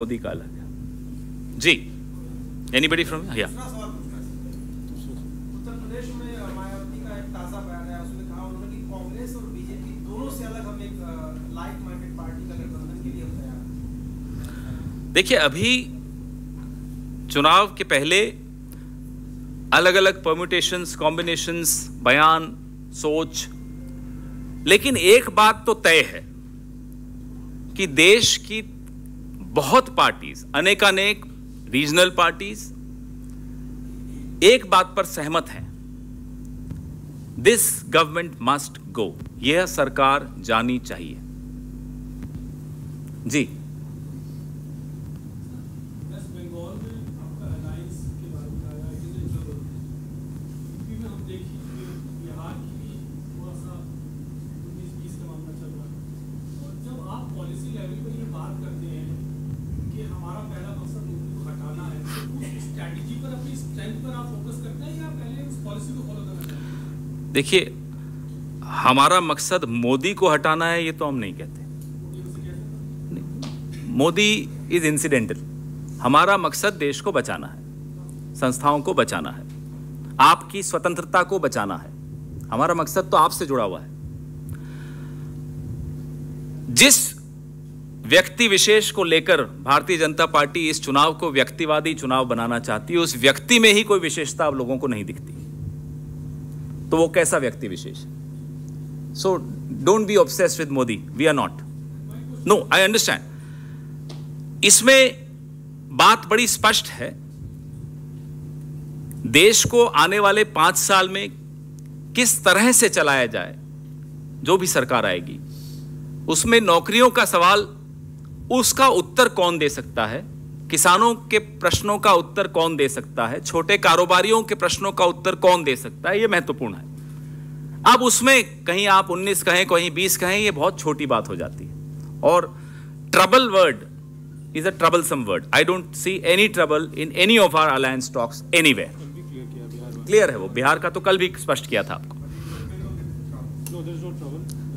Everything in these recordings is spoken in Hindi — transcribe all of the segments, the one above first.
मोदी का अलग है जी। एनीबडी फ्रॉम या उत्तर प्रदेश में मायावती का एक ताजा बयान है, उसमें कहा उन्होंने कि कांग्रेस और बीजेपी दोनों से अलग हम एक लाइक माइंडेड पार्टी का गठबंधन के लिए हम तैयार हैं। देखिए, अभी चुनाव के पहले अलग अलग परम्यूटेशंस, कॉम्बिनेशंस, बयान, सोच, लेकिन एक बात तो तय है कि देश की बहुत पार्टीज, अनेकानेक रीजनल पार्टीज एक बात पर सहमत हैं, दिस गवर्नमेंट मस्ट गो, यह सरकार जानी चाहिए जी। वेस्ट बंगाल में आपका अलायंस के बारे में आया है कि यूपी में हम देखिए बिहार की भी थोड़ा सा 19-20 का मामला चल रहा है, और जब आप पॉलिसी लेवल पर ये बात करते हैं कि हमारा पहला मकसद मोदी को हटाना है, तो उस स्ट्रैटेजी पर, अपनी स्ट्रेंथ पर आप फोकस करते हैं या पहले उस पॉलिसी को फॉलो करना चाहते हैं? देखिए, हमारा मकसद मोदी को हटाना है ये तो हम नहीं कहते। Modi is incidental. हमारा मकसद देश को बचाना है, संस्थाओं को बचाना है, आपकी स्वतंत्रता को बचाना है। हमारा मकसद तो आपसे जुड़ा हुआ है। जिस व्यक्ति विशेष को लेकर भारतीय जनता पार्टी इस चुनाव को व्यक्तिवादी चुनाव बनाना चाहती है, उस व्यक्ति में ही कोई विशेषता आप लोगों को नहीं दिखती, तो वो कैसा व्यक्ति विशेष? So don't be obsessed with Modi, we are not. No, I understand. इसमें बात बड़ी स्पष्ट है, देश को आने वाले 5 साल में किस तरह से चलाया जाए, जो भी सरकार आएगी उसमें नौकरियों का सवाल, उसका उत्तर कौन दे सकता है, किसानों के प्रश्नों का उत्तर कौन दे सकता है, छोटे कारोबारियों के प्रश्नों का उत्तर कौन दे सकता है, यह महत्वपूर्ण है। अब उसमें कहीं आप 19 कहें, कहीं 20 कहें, यह बहुत छोटी बात हो जाती है। और trouble word is a troublesome word. I don't see any trouble in any of our alliance talks anywhere. Clear है वो, बिहार का तो कल भी स्पष्ट किया था आपको।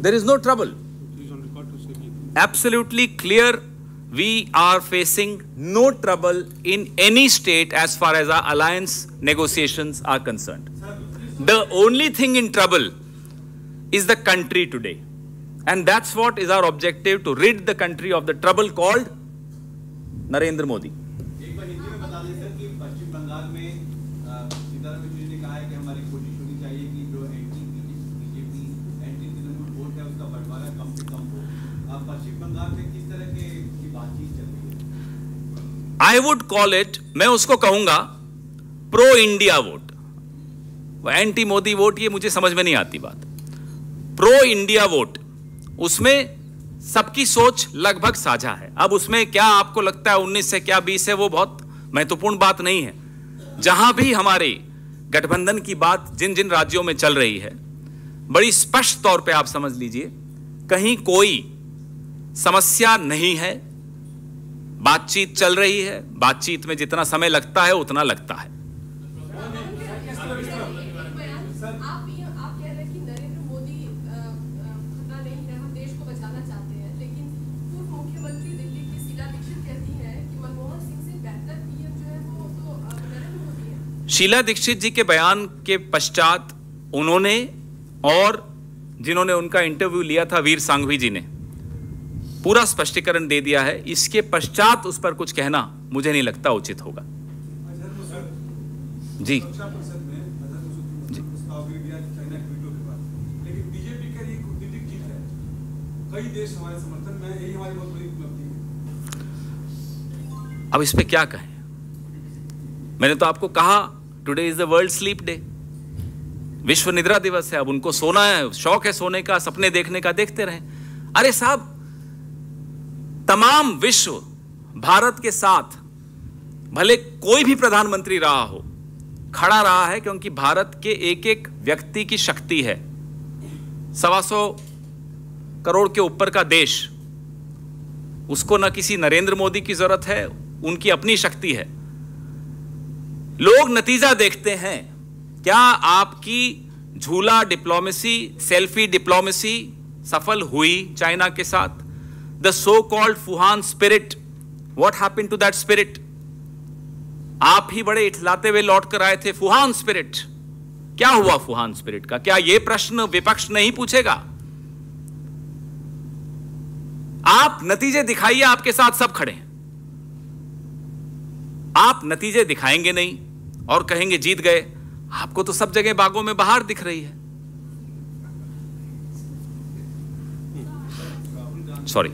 There is no trouble, absolutely clear. We are facing no trouble in any state as far as our alliance negotiations are concerned. The only thing in trouble is the country today, and that's what is our objective, to rid the country of the trouble called Narendra Modi. एक बार हिंदी में बता दें सर कि पश्चिम बंगाल में सीताराम येचुरी ने कहा है कि हमारी कोशिश होनी चाहिए कि जो anti BJP, anti Trinamool vote है उसका बंटवारा कम से कम हो। पश्चिम बंगाल में किस तरह की बातचीत चल रही है? आई वुड कॉल इट, मैं उसको कहूंगा pro India vote. Anti Modi vote ये मुझे समझ में नहीं आती बात। प्रो इंडिया वोट, उसमें सबकी सोच लगभग साझा है। अब उसमें क्या आपको लगता है 19 है क्या 20 है, वो बहुत महत्वपूर्ण बात नहीं है। जहां भी हमारे गठबंधन की बात जिन जिन राज्यों में चल रही है, बड़ी स्पष्ट तौर पे आप समझ लीजिए, कहीं कोई समस्या नहीं है। बातचीत चल रही है, बातचीत में जितना समय लगता है उतना लगता है। आप कह रहे हैं कि नरेंद्र मोदी खतरा नहीं है, हम देश को बचाना चाहते हैं, लेकिन पूर्व मुख्यमंत्री दिल्ली की शीला दीक्षित कहती हैं कि मनमोहन सिंह से बेहतर पीएम जो है वो तो नरेंद्र मोदी है। शीला दीक्षित जी के बयान के पश्चात उन्होंने और जिन्होंने उनका इंटरव्यू लिया था, वीर सांघवी जी ने पूरा स्पष्टीकरण दे दिया है। इसके पश्चात उस पर कुछ कहना मुझे नहीं लगता उचित होगा जी। लेकिन बीजेपी का ये कूटनीतिक जीत है, कई देश हमारे समर्थन में, यही हमारी बहुत बड़ी उपलब्धि है। अब इस पे क्या कहें? मैंने तो आपको कहा, today is the world sleep day, विश्व निद्रा दिवस है। अब उनको सोना है, शौक है सोने का, सपने देखने का, देखते रहें। अरे साहब, तमाम विश्व भारत के साथ, भले कोई भी प्रधानमंत्री रहा हो, खड़ा रहा है, क्योंकि भारत के एक एक व्यक्ति की शक्ति है। 125 करोड़ के ऊपर का देश, उसको न किसी नरेंद्र मोदी की जरूरत है, उनकी अपनी शक्ति है। लोग नतीजा देखते हैं। क्या आपकी झूला डिप्लोमेसी, सेल्फी डिप्लोमेसी सफल हुई चाइना के साथ? The so called Wuhan spirit what happened to that spirit? आप ही बड़े इठलाते हुए लौट कर आए थे। फुहान स्पिरिट, क्या हुआ फुहान स्पिरिट का? क्या यह प्रश्न विपक्ष नहीं पूछेगा? आप नतीजे दिखाइए, आपके साथ सब खड़े हैं। आप नतीजे दिखाएंगे नहीं और कहेंगे जीत गए। आपको तो सब जगह बागों में बहार दिख रही है। सॉरी।